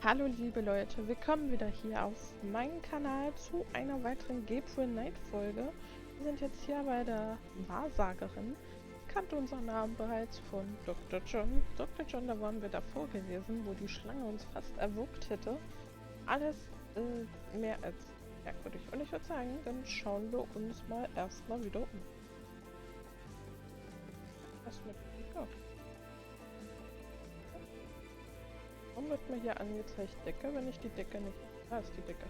Hallo liebe Leute, willkommen wieder hier auf meinem Kanal zu einer weiteren Gabriel Knight Folge. Wir sind jetzt hier bei der Wahrsagerin. Ich kannte unseren Namen bereits von Dr. John. Dr. John, da waren wir davor gewesen, wo die Schlange uns fast erwürgt hätte. Alles mehr als merkwürdig. Und ich würde sagen, dann schauen wir uns mal erstmal wieder um. Was mit Decke? Warum wird mir hier angezeigt Decke, wenn ich die Decke nicht... Da ist die Decke.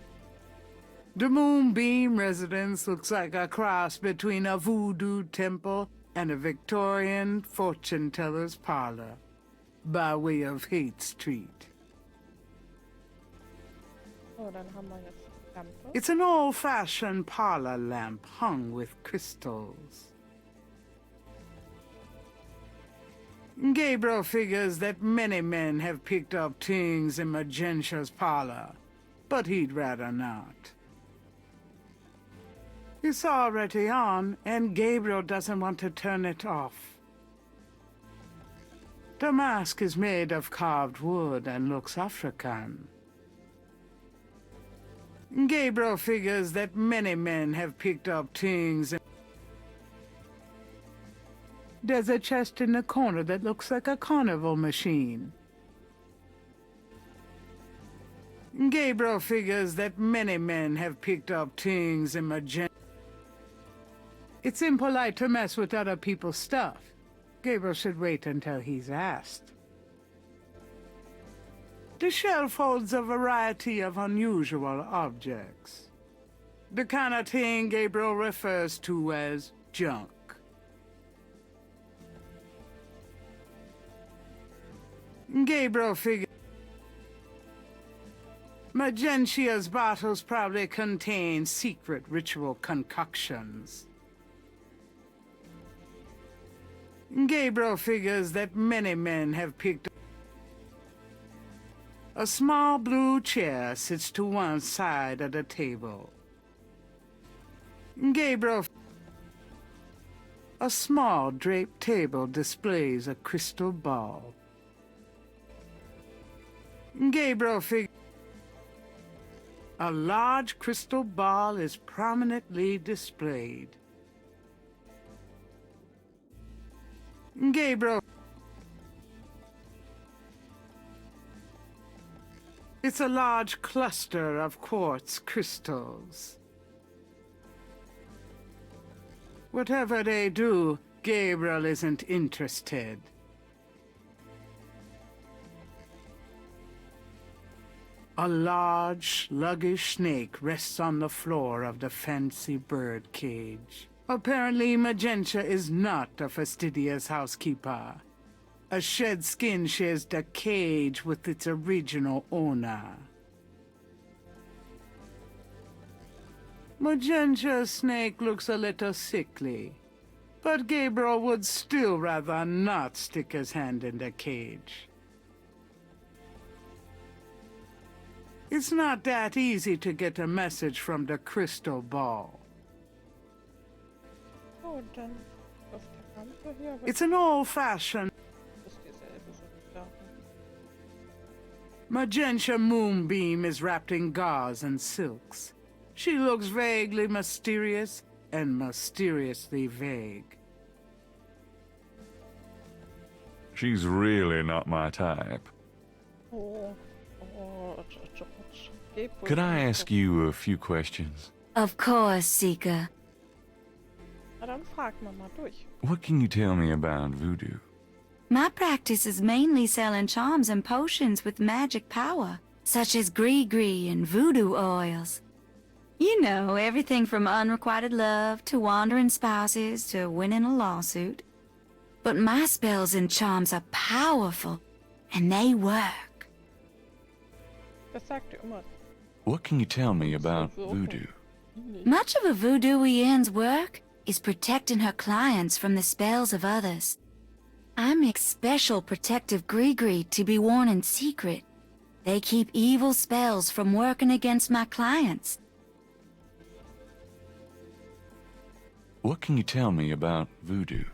The Moonbeam residence looks like a cross between a voodoo temple and a Victorian fortune teller's parlor, by way of Haight Street. So, dann haben wir jetzt Lampe. It's an old-fashioned parlor lamp hung with crystals. Gabriel figures that many men have picked up things in Magentia's parlor, but he'd rather not. It's already on, and Gabriel doesn't want to turn it off. The mask is made of carved wood and looks African. Gabriel figures that many men have picked up things in... There's a chest in the corner that looks like a carnival machine. Gabriel figures that many men have picked up things in Magenta. It's impolite to mess with other people's stuff. Gabriel should wait until he's asked. The shelf holds a variety of unusual objects. The kind of thing Gabriel refers to as junk. Gabriel figures Magentia's bottles probably contain secret ritual concoctions. Gabriel figures that many men have picked up. A small blue chair sits to one side of the table. A small draped table displays a crystal ball. Gabriel figures a large crystal ball is prominently displayed. Gabriel. It's a large cluster of quartz crystals. Whatever they do, Gabriel isn't interested. A large, sluggish snake rests on the floor of the fancy bird cage. Apparently, Magenta is not a fastidious housekeeper. A shed skin shares the cage with its original owner. Magenta's snake looks a little sickly, but Gabriel would still rather not stick his hand in the cage. It's not that easy to get a message from the crystal ball. Oh, dann auf der Lampe hier. It's an old-fashioned Ist dieselbe, so wie da. Magenta Moonbeam is wrapped in gauze and silks. She looks vaguely mysterious and mysteriously vague. She's really not my type. Oh, George. Could I ask you a few questions? Of course, Seeker. Na dann frag mal durch. What can you tell me about voodoo? My practice is mainly selling charms and potions with magic power, such as gree-gree and voodoo oils. You know, everything from unrequited love to wandering spouses to winning a lawsuit. But my spells and charms are powerful, and they work. Das sagt ihr immer. What can you tell me about voodoo? Much of a voodooienne's work is protecting her clients from the spells of others. I make special protective gree-gree to be worn in secret. They keep evil spells from working against my clients. What can you tell me about voodoo?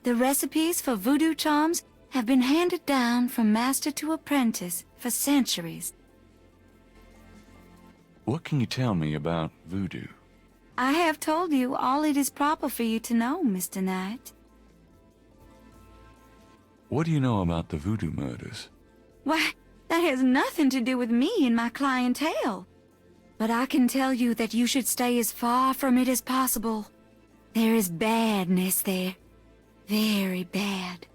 The recipes for voodoo charms have been handed down from master to apprentice for centuries. What can you tell me about voodoo? I have told you all it is proper for you to know, Mr. Knight. What do you know about the voodoo murders? Why, that has nothing to do with me and my clientele. But I can tell you that you should stay as far from it as possible. There is badness there. Very bad.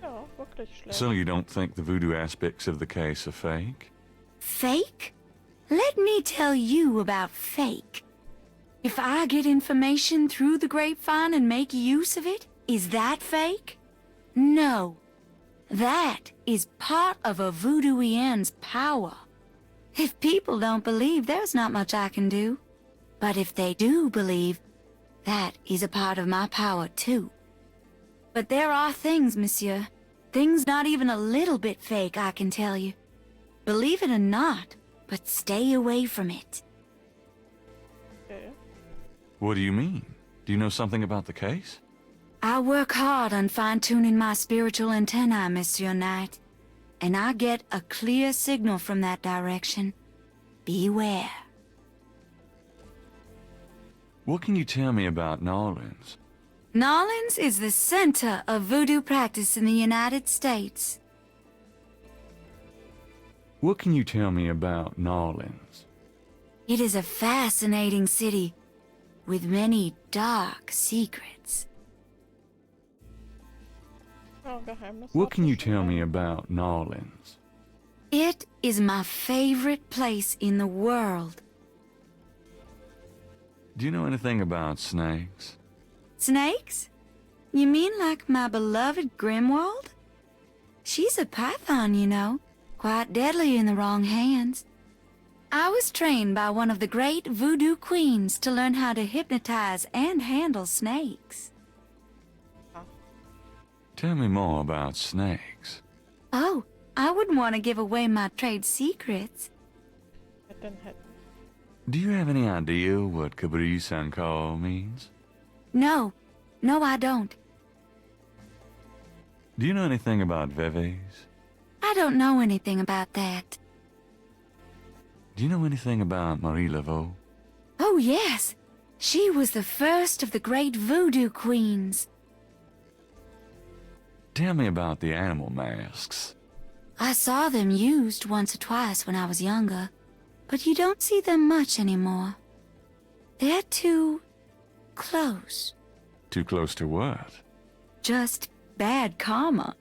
Ja, wirklich schlecht. So you don't think the voodoo aspects of the case are fake? Fake? Let me tell you about fake. If I get information through the grapevine and make use of it, is that fake? No. That is part of a voodooien's power. If people don't believe, there's not much I can do. But if they do believe, that is a part of my power too. But there are things, monsieur. Things not even a little bit fake, I can tell you. Believe it or not, but stay away from it. Okay. What do you mean? Do you know something about the case? I work hard on fine-tuning my spiritual antennae, Monsieur Knight. And I get a clear signal from that direction. Beware. What can you tell me about New Orleans? New Orleans is the center of voodoo practice in the United States. What can you tell me about New Orleans? It is a fascinating city with many dark secrets. Ja, Geheimnisse. What can you tell me about New Orleans? It is my favorite place in the world. Do you know anything about snakes? Snakes? You mean like my beloved Grimwald? She's a python, you know. Quite deadly in the wrong hands. I was trained by one of the great voodoo queens to learn how to hypnotize and handle snakes. Tell me more about snakes. Oh, I wouldn't want to give away my trade secrets. Hätten. Do you have any idea what caprice and call means? No, I don't. Do you know anything about veves? I don't know anything about that. Do you know anything about Marie Laveau? Oh, yes. She was the first of the great voodoo queens. Tell me about the animal masks. I saw them used once or twice when I was younger, but you don't see them much anymore. They're too close. Too close to what? Just bad karma.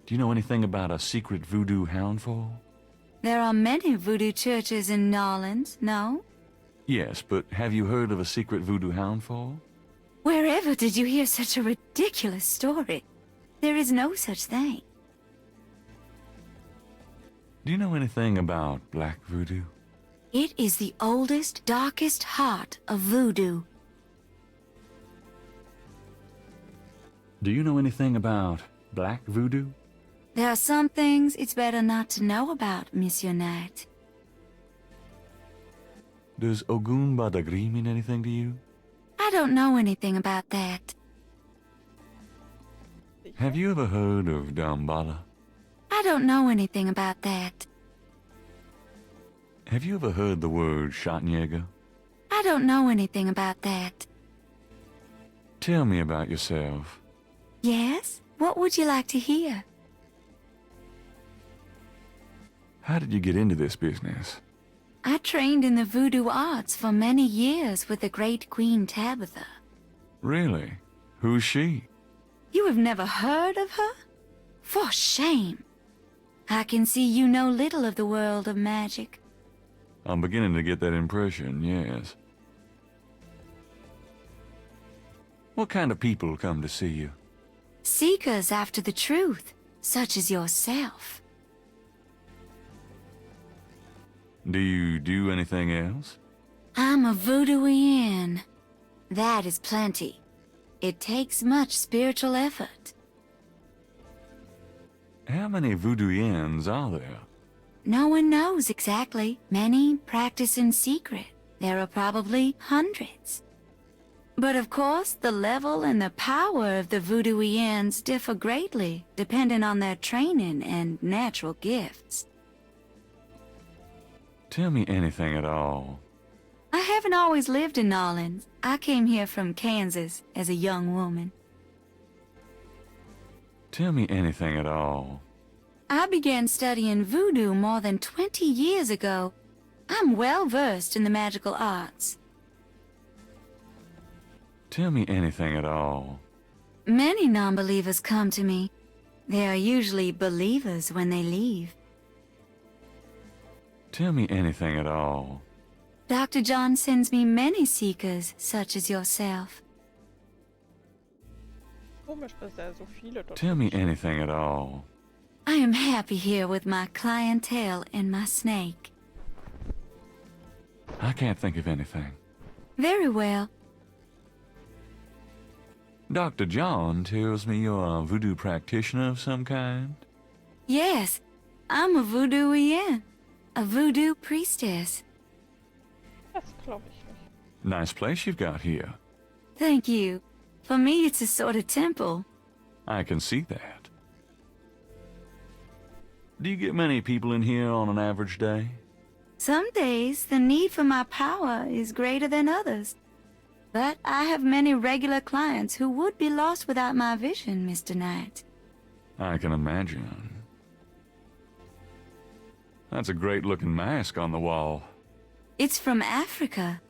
Do you know anything about a secret voodoo houndful? There are many voodoo churches in New Orleans, no? Yes, but have you heard of a secret voodoo houndful? Wherever did you hear such a ridiculous story? There is no such thing. Do you know anything about black voodoo? It is the oldest, darkest heart of voodoo. Do you know anything about black voodoo? There are some things it's better not to know about, Monsieur Knight. Does Ogun Badagri mean anything to you? I don't know anything about that. Have you ever heard of Dambala? I don't know anything about that. Have you ever heard the word Schattenjäger? I don't know anything about that. Tell me about yourself. Yes? What would you like to hear? How did you get into this business? I trained in the voodoo arts for many years with the great Queen Tabitha. Really? Who's she? You have never heard of her? For shame. I can see you know little of the world of magic. I'm beginning to get that impression, yes. What kind of people come to see you? Seekers after the truth, such as yourself. Do you do anything else? I'm a voodooian. That is plenty. It takes much spiritual effort. How many voodooians are there? No one knows exactly. Many practice in secret. There are probably hundreds. But of course, the level and the power of the voodooians differ greatly, depending on their training and natural gifts. Tell me anything at all. I haven't always lived in Nolans. I came here from Kansas as a young woman. Tell me anything at all. I began studying voodoo more than 20 years ago. I'm well versed in the magical arts. Tell me anything at all. Many non-believers come to me. They are usually believers when they leave. Tell me anything at all. Dr. John sends me many seekers, such as yourself. Komisch, dass so viele dort Tell me sind. anything at all. I am happy here with my clientele and my snake. I can't think of anything. Very well. Dr. John tells me you're a voodoo practitioner of some kind. Yes, I'm a voodooian, a voodoo priestess. Das glaube ich nicht. Nice place you've got here. Thank you. For me, it's a sort of temple. I can see that. Do you get many people in here on an average day? Some days, the need for my power is greater than others. But I have many regular clients who would be lost without my vision, Mr. Knight. I can imagine. That's a great-looking mask on the wall. It's from Africa.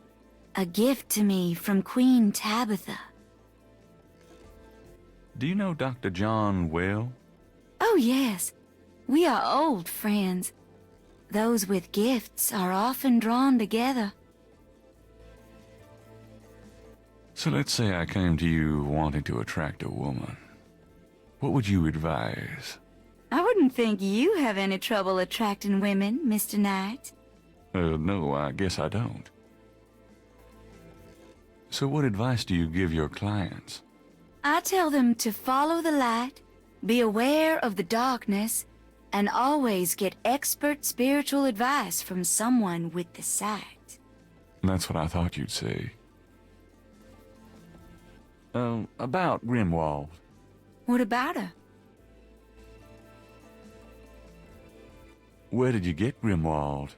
A gift to me from Queen Tabitha. Do you know Dr. John well? Oh, yes. We are old friends. Those with gifts are often drawn together. So let's say I came to you wanting to attract a woman. What would you advise? I wouldn't think you have any trouble attracting women, Mr. Knight. No, I guess I don't. So what advice do you give your clients? I tell them to follow the light, be aware of the darkness, and always get expert spiritual advice from someone with the sight. That's what I thought you'd say. About Grimwald. What about her? Where did you get Grimwald?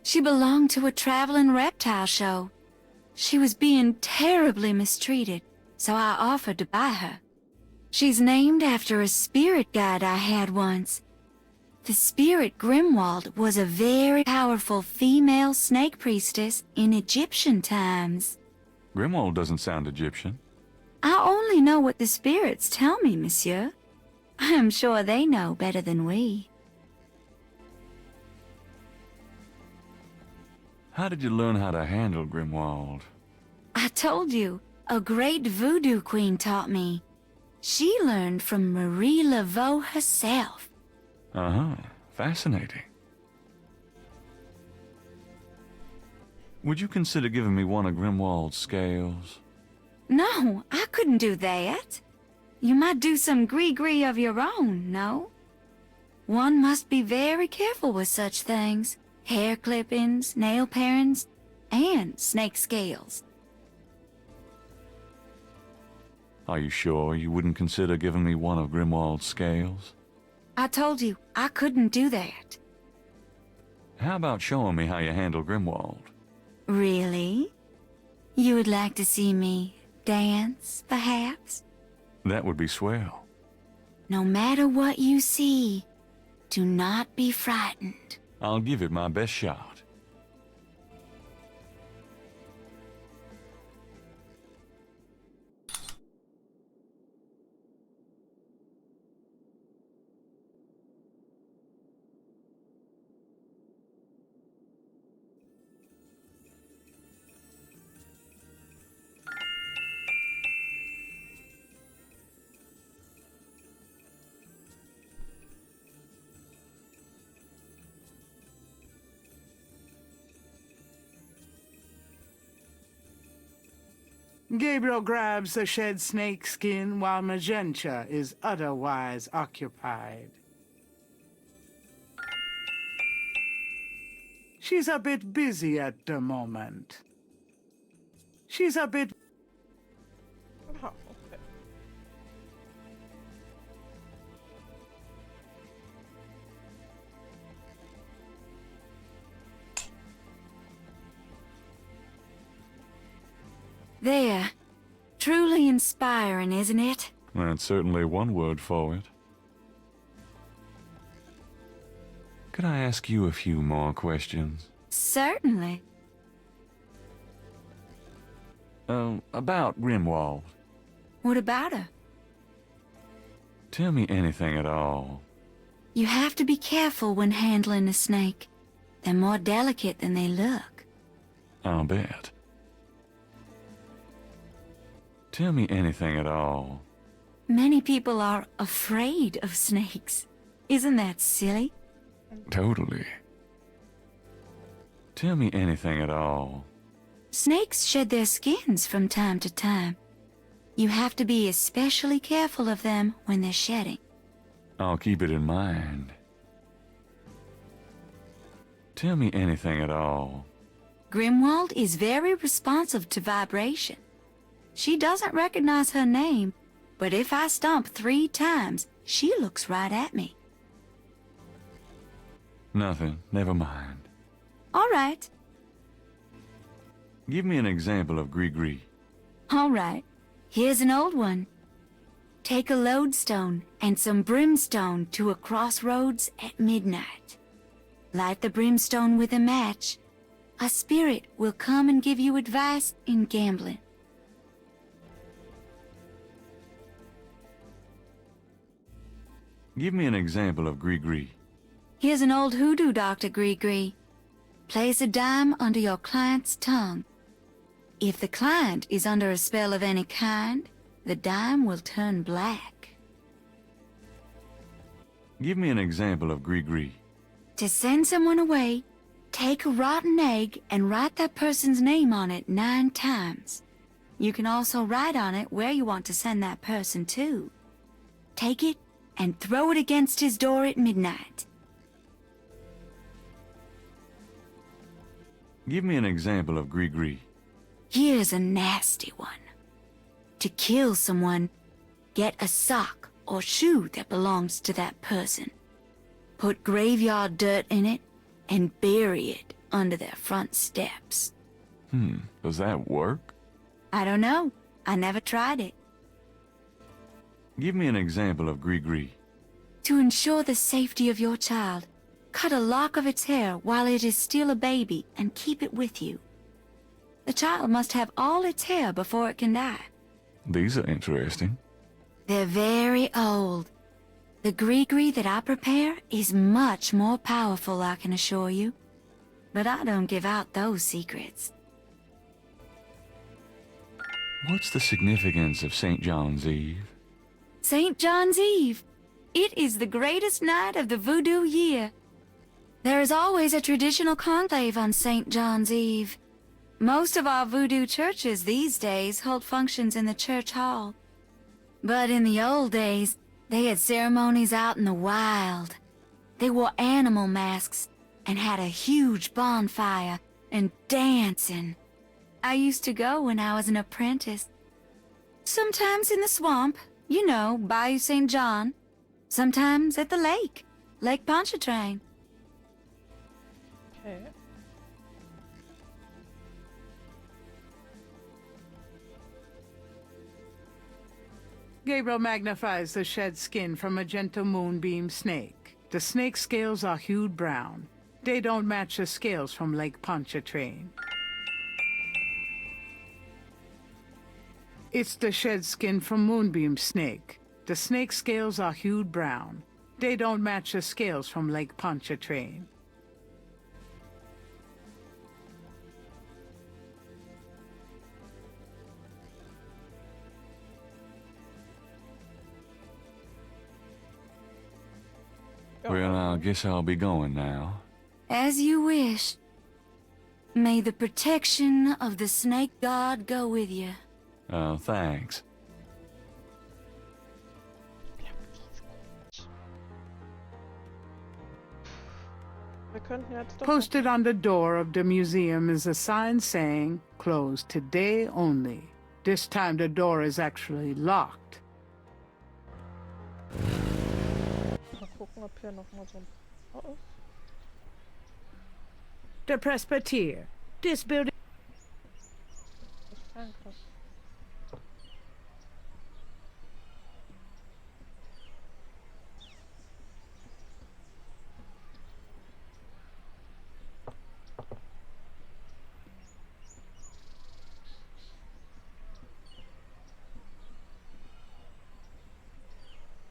She belonged to a traveling reptile show. She was being terribly mistreated, so I offered to buy her. She's named after a spirit guide I had once. The spirit Grimwald was a very powerful female snake priestess in Egyptian times. Grimwald doesn't sound Egyptian. I only know what the spirits tell me, monsieur. I am sure they know better than we. How did you learn how to handle Grimwald? I told you, a great voodoo queen taught me. She learned from Marie Laveau herself. Uh-huh. Fascinating. Would you consider giving me one of Grimwald's scales? No, I couldn't do that. You might do some gree-gree of your own, no? One must be very careful with such things. Hair clippings, nail parings, and snake scales. Are you sure you wouldn't consider giving me one of Grimwald's scales? I told you, I couldn't do that. How about showing me how you handle Grimwald? Really? You would like to see me dance, perhaps? That would be swell. No matter what you see, do not be frightened. I'll give it my best shot. Gabriel grabs the shed snake skin while Magenta is otherwise occupied. She's a bit busy at the moment. She's a bit... There. Truly inspiring, isn't it? That's certainly one word for it. Could I ask you a few more questions? Certainly. About Grimwald. What about her? Tell me anything at all. You have to be careful when handling a snake. They're more delicate than they look. I'll bet. Tell me anything at all. Many people are afraid of snakes. Isn't that silly? Totally. Tell me anything at all. Snakes shed their skins from time to time. You have to be especially careful of them when they're shedding. I'll keep it in mind. Tell me anything at all. Grimwald is very responsive to vibration. She doesn't recognize her name, but if I stomp 3 times, she looks right at me. Nothing. Never mind. All right. Give me an example of Gree-Gree. All right. Here's an old one. Take a lodestone and some brimstone to a crossroads at midnight. Light the brimstone with a match. A spirit will come and give you advice in gambling. Give me an example of Gree-Gree. Here's an old hoodoo doctor, Gree-Gree. Place a dime under your client's tongue. If the client is under a spell of any kind, the dime will turn black. Give me an example of Gree-Gree. To send someone away, take a rotten egg and write that person's name on it 9 times. You can also write on it where you want to send that person to. Take it and throw it against his door at midnight. Give me an example of Gree-Gree. Here's a nasty one. To kill someone, get a sock or shoe that belongs to that person. Put graveyard dirt in it and bury it under their front steps. Does that work? I don't know. I never tried it. Give me an example of Gree-Gree. To ensure the safety of your child, cut a lock of its hair while it is still a baby and keep it with you. The child must have all its hair before it can die. These are interesting. They're very old. The Gree-Gree that I prepare is much more powerful, I can assure you. But I don't give out those secrets. What's the significance of St. John's Eve? St. John's Eve. It is the greatest night of the voodoo year. There is always a traditional conclave on St. John's Eve. Most of our voodoo churches these days hold functions in the church hall. But in the old days, they had ceremonies out in the wild. They wore animal masks and had a huge bonfire and dancing. I used to go when I was an apprentice. Sometimes in the swamp, you know, Bayou St. John. Sometimes at the lake, Lake Pontchartrain. Okay. Gabriel magnifies the shed skin from a gentle moonbeam snake. The snake's scales are hued brown. They don't match the scales from Lake Pontchartrain. It's the shed skin from Moonbeam Snake. The snake's scales are hued brown. They don't match the scales from Lake Pontchartrain. Well, I guess I'll be going now. As you wish. May the protection of the snake god go with you. Oh, thanks. Wir könnten jetzt doch Posted on the door of the museum is a sign saying, "Closed today only." This time the door is actually locked. mal gucken, ob hier noch mal so ein Tor ist. The Presbytere. This building Das ist Frankreich.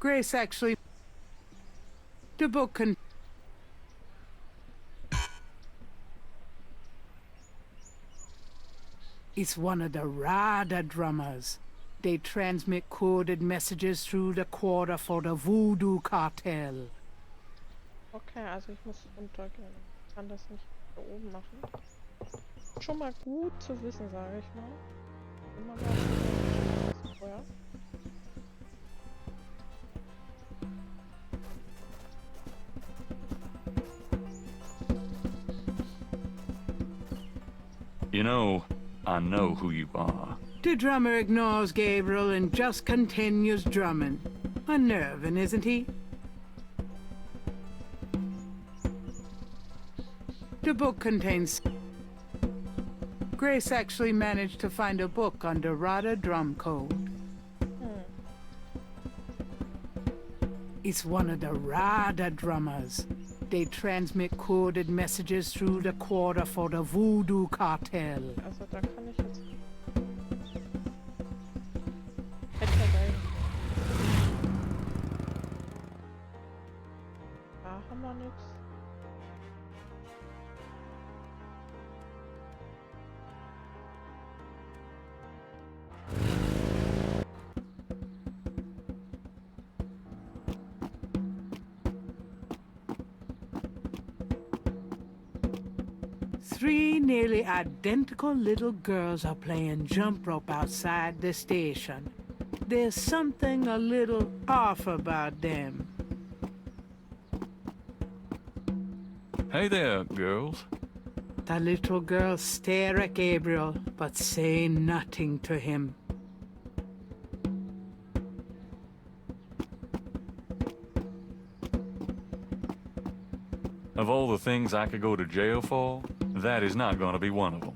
Grace actually... The book can... It's one of the Rada drummers. They transmit coded messages through the quarter for the Voodoo Cartel. Okay, also ich muss runtergehen. Ich kann das nicht da oben machen. Schon mal gut zu wissen, sage ich mal. Immer mal vorher. You know, I know who you are. The drummer ignores Gabriel and just continues drumming. Unnerving, isn't he? The book contains... Grace actually managed to find a book under Rada drum code. It's one of the Rada drummers. They transmit coded messages through the quarter for the Voodoo Cartel. Also da kann ich jetzt... Hätte da haben wir nichts. 3 nearly identical little girls are playing jump rope outside the station. There's something a little off about them. Hey there, girls. The little girls stare at Gabriel, but say nothing to him. Of all the things I could go to jail for, that is not going to be one of them.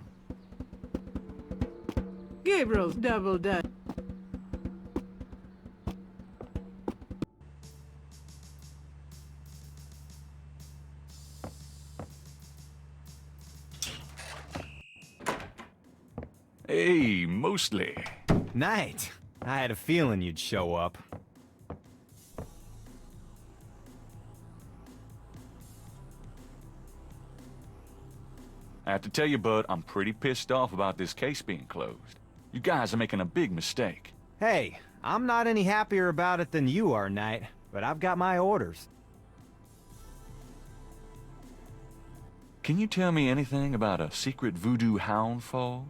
Gabriel's double dutch. Hey, mostly. Knight, I had a feeling you'd show up. I have to tell you, bud, I'm pretty pissed off about this case being closed. You guys are making a big mistake. Hey, I'm not any happier about it than you are, Knight, but I've got my orders. Can you tell me anything about a secret voodoo hound fall?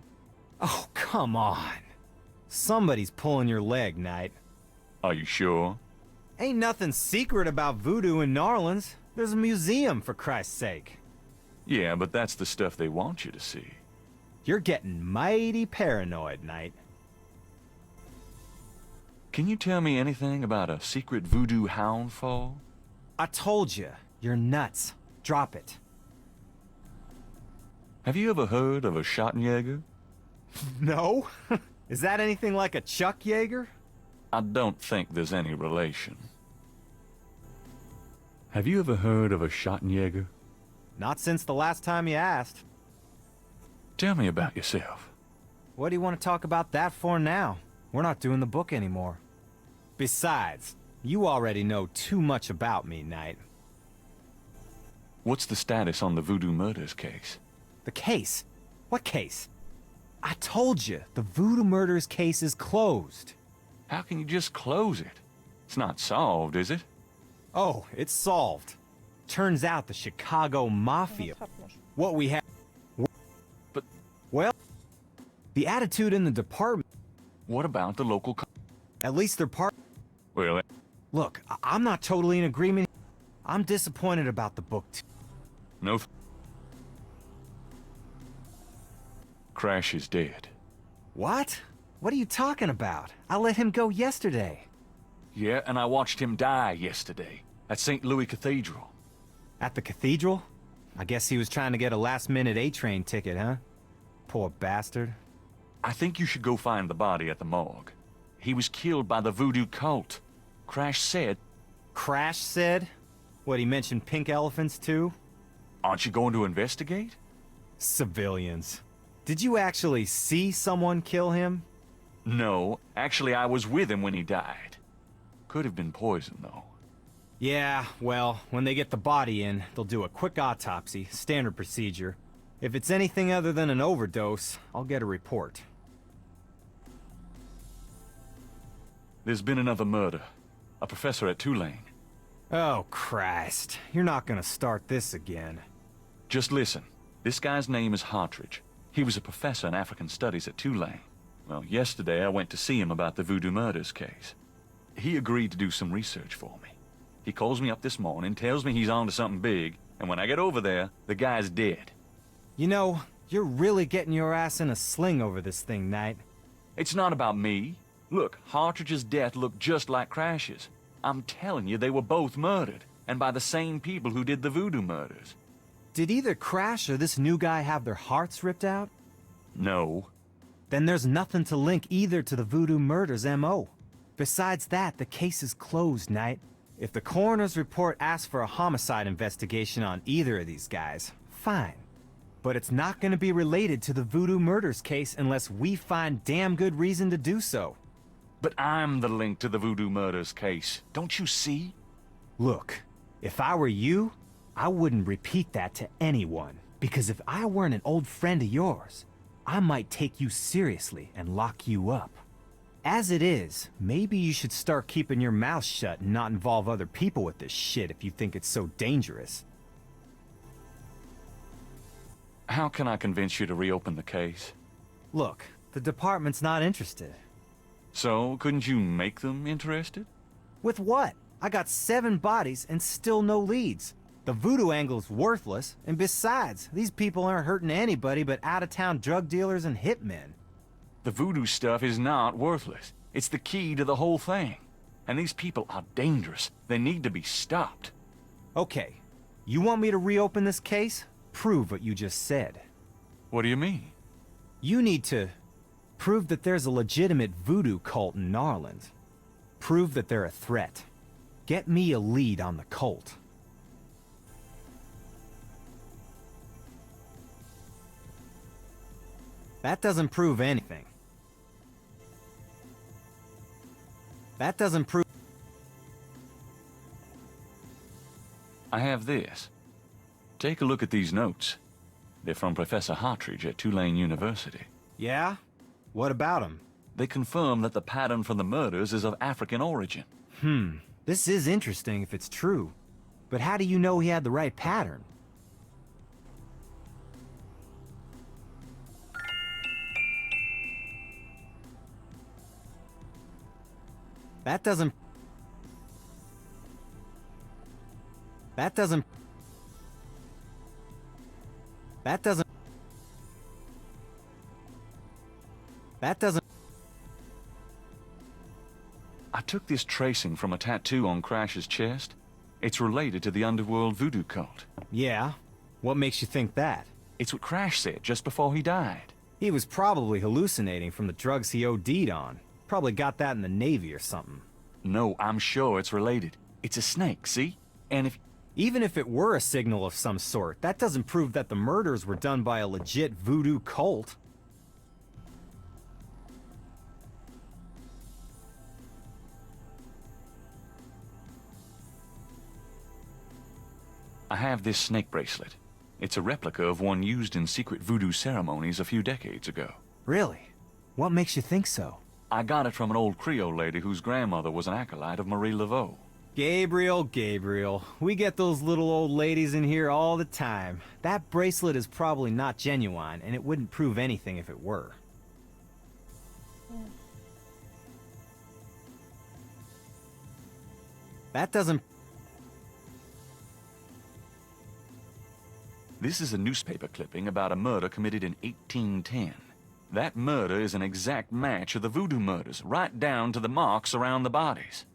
Oh, come on. Somebody's pulling your leg, Knight. Are you sure? Ain't nothing secret about voodoo in Narlands. There's a museum, for Christ's sake. Yeah, but that's the stuff they want you to see. You're getting mighty paranoid, Knight. Can you tell me anything about a secret voodoo hound fall? I told you, you're nuts. Drop it. Have you ever heard of a Schottenjäger? No? Is that anything like a Chuck Yeager? I don't think there's any relation. Have you ever heard of a Schottenjäger? Not since the last time you asked. Tell me about yourself. What do you want to talk about that for now? We're not doing the book anymore. Besides, you already know too much about me, Knight. What's the status on the Voodoo Murders case? The case? What case? I told you, the Voodoo Murders case is closed. How can you just close it? It's not solved, is it? Oh, it's solved. Turns out the Chicago Mafia, what we have... But... Well, the attitude in the department... What about the local... At least they're part... Well... Look, I'm not totally in agreement. I'm disappointed about the book, too. No... Crash is dead. What? What are you talking about? I let him go yesterday. Yeah, and I watched him die yesterday at St. Louis Cathedral. At the cathedral? I guess he was trying to get a last-minute A-train ticket, huh? Poor bastard. I think you should go find the body at the morgue. He was killed by the voodoo cult. Crash said... Crash said? What, he mentioned pink elephants, too? Aren't you going to investigate? Civilians. Did you actually see someone kill him? No, actually I was with him when he died. Could have been poison, though. Yeah, well, when they get the body in, they'll do a quick autopsy, standard procedure. If it's anything other than an overdose, I'll get a report. There's been another murder. A professor at Tulane. Oh, Christ. You're not gonna start this again. Just listen. This guy's name is Hartridge. He was a professor in African Studies at Tulane. Well, yesterday I went to see him about the Voodoo Murders case. He agreed to do some research for me. He calls me up this morning, tells me he's on to something big, and when I get over there, the guy's dead. You know, you're really getting your ass in a sling over this thing, Knight. It's not about me. Look, Hartridge's death looked just like Crash's. I'm telling you, they were both murdered, and by the same people who did the Voodoo murders. Did either Crash or this new guy have their hearts ripped out? No. Then there's nothing to link either to the Voodoo murders M.O. Besides that, the case is closed, Knight. If the coroner's report asks for a homicide investigation on either of these guys, fine. But it's not going to be related to the Voodoo murders case unless we find damn good reason to do so. But I'm the link to the Voodoo murders case. Don't you see? Look, if I were you, I wouldn't repeat that to anyone. Because if I weren't an old friend of yours, I might take you seriously and lock you up. As it is, maybe you should start keeping your mouth shut and not involve other people with this shit if you think it's so dangerous. How can I convince you to reopen the case? Look, the department's not interested. So, couldn't you make them interested? With what? I got 7 bodies and still no leads. The voodoo angle's worthless, and besides, these people aren't hurting anybody but out-of-town drug dealers and hitmen. The voodoo stuff is not worthless. It's the key to the whole thing. And these people are dangerous. They need to be stopped. Okay, you want me to reopen this case? Prove what you just said. What do you mean? You need to prove that there's a legitimate voodoo cult in Narland. Prove that they're a threat. Get me a lead on the cult. That doesn't prove anything. That doesn't prove... I have this. Take a look at these notes. They're from Professor Hartridge at Tulane University. Yeah? What about him? They confirm that the pattern for the murders is of African origin. This is interesting if it's true. But how do you know he had the right pattern? That doesn't... That doesn't... That doesn't... That doesn't... I took this tracing from a tattoo on Crash's chest. It's related to the underworld voodoo cult. Yeah? What makes you think that? It's what Crash said just before he died. He was probably hallucinating from the drugs he OD'd on. Probably got that in the Navy or something. No, I'm sure it's related. It's a snake, see? And if... Even if it were a signal of some sort, that doesn't prove that the murders were done by a legit voodoo cult. I have this snake bracelet. It's a replica of one used in secret voodoo ceremonies a few decades ago. Really? What makes you think so? I got it from an old Creole lady whose grandmother was an acolyte of Marie Laveau. Gabriel, we get those little old ladies in here all the time. That bracelet is probably not genuine, and it wouldn't prove anything if it were. That doesn't... This is a newspaper clipping about a murder committed in 1810. That murder is an exact match of the voodoo murders, right down to the marks around the bodies.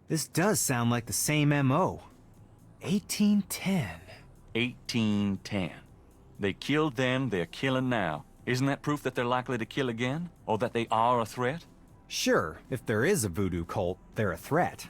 This does sound like the same M.O. 1810. 1810. They killed then, they're killing now. Isn't that proof that they're likely to kill again? Or that they are a threat? Sure, if there is a voodoo cult, they're a threat.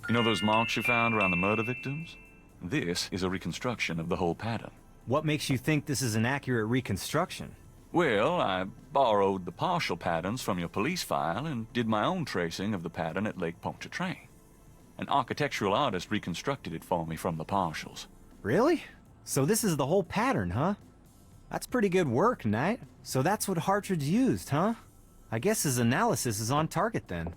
You know those marks you found around the murder victims? This is a reconstruction of the whole pattern. What makes you think this is an accurate reconstruction? Well, I borrowed the partial patterns from your police file and did my own tracing of the pattern at Lake Pontchartrain. An architectural artist reconstructed it for me from the partials. Really? So this is the whole pattern, huh? That's pretty good work, Knight. So that's what Hartridge used, huh? I guess his analysis is on target then.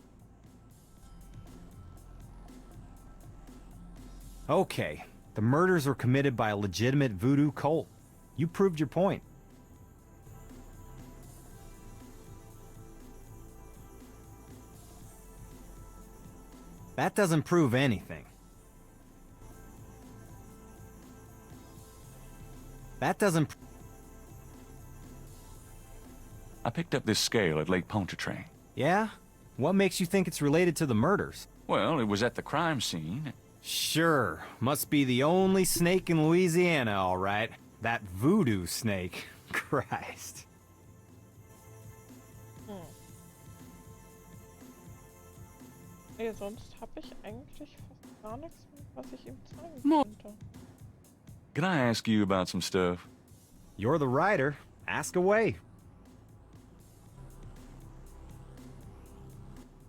Okay, the murders were committed by a legitimate voodoo cult. You proved your point. That doesn't prove anything. That doesn't... I picked up this scale at Lake Pontchartrain. Yeah? What makes you think it's related to the murders? Well, it was at the crime scene. Sure. Must be the only snake in Louisiana, all right. That voodoo snake. Christ. Nee, sonst habe ich eigentlich fast gar nichts mehr, was ich ihm zeigen könnte. Can I ask you about some stuff? You're the writer. Ask away.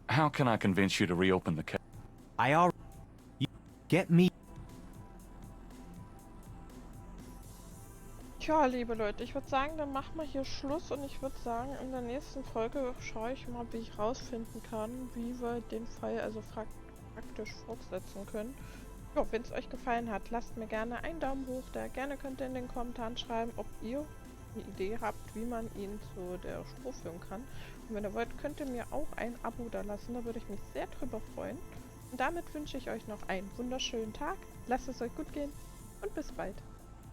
How can I convince you to reopen the case? I already... You get me... Tja, liebe Leute, ich würde sagen, dann machen wir hier Schluss und ich würde sagen, in der nächsten Folge schaue ich mal, wie ich rausfinden kann, wie wir den Fall also praktisch fortsetzen können. Ja, wenn es euch gefallen hat, lasst mir gerne einen Daumen hoch da. Gerne könnt ihr in den Kommentaren schreiben, ob ihr eine Idee habt, wie man ihn zu der Spur führen kann. Und wenn ihr wollt, könnt ihr mir auch ein Abo da lassen, da würde ich mich sehr drüber freuen. Und damit wünsche ich euch noch einen wunderschönen Tag, lasst es euch gut gehen und bis bald.